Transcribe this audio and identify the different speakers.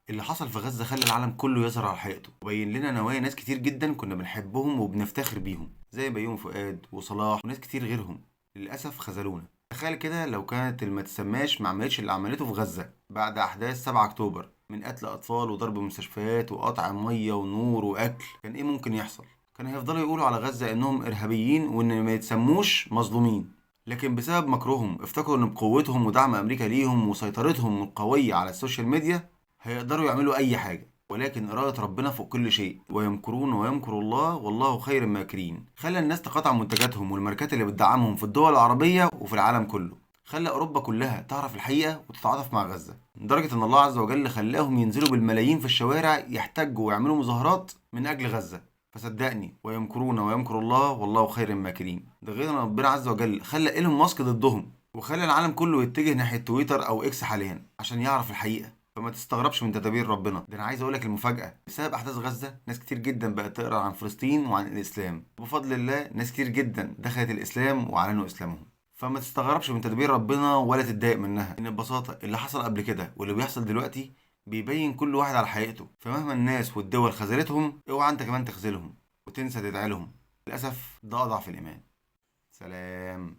Speaker 1: اللي حصل في غزة خلى العالم كله يظهر على حقيقته، وبين لنا نوايا ناس كتير جدا كنا بنحبهم وبنفتخر بيهم، زي بيومي فؤاد وصلاح وناس كتير غيرهم. للأسف خذلونا. تخيل كده لو كانت اللي ما تسماش ما عملتش اللي عملته في غزة بعد أحداث 7 أكتوبر من قتل أطفال وضرب مستشفيات وقطع مية ونور وأكل، كان إيه ممكن يحصل؟ كان هيفضلوا يقولوا على غزة إنهم إرهابيين وإن ما يتسموش مظلومين. لكن بسبب مكرهم افتكروا إن بقوتهم ودعم أمريكا ليهم وسيطرتهم القوية على السوشيال ميديا هيقدروا يعملوا أي حاجة. ولكن إرادة ربنا فوق كل شيء، ويمكرون ويمكر الله والله خير الماكرين. خلى الناس تقاطع منتجاتهم والماركات اللي بتدعمهم في الدول العربية وفي العالم كله. خلى أوروبا كلها تعرف الحقيقة وتتعاطف مع غزة، لدرجة إن الله عز وجل خلاهم ينزلوا بالملايين في الشوارع يحتجوا ويعملوا مظاهرات من أجل غزة. فصدقني، ويمكرون ويمكر الله والله خير الماكرين. ده غير ان ربنا عز وجل خلى ايلون ماسك ضدهم، وخلى العالم كله يتجه ناحيه تويتر او اكس حاليا عشان يعرف الحقيقه. فما تستغربش من تدابير ربنا. ده انا عايز اقولك المفاجاه، بسبب احداث غزه ناس كتير جدا بقت تقرا عن فلسطين وعن الاسلام، وبفضل الله ناس كتير جدا دخلت الاسلام واعلنوا اسلامهم. فما تستغربش من تدابير ربنا ولا تتضايق منها. ان ببساطه اللي حصل قبل كده واللي بيحصل دلوقتي بيبين كل واحد على حقيقته. فمهما الناس والدول خذلتهم، اوعى انت كمان تخذلهم وتنسى تدعي لهم. للاسف ده اضعف الايمان. سلام.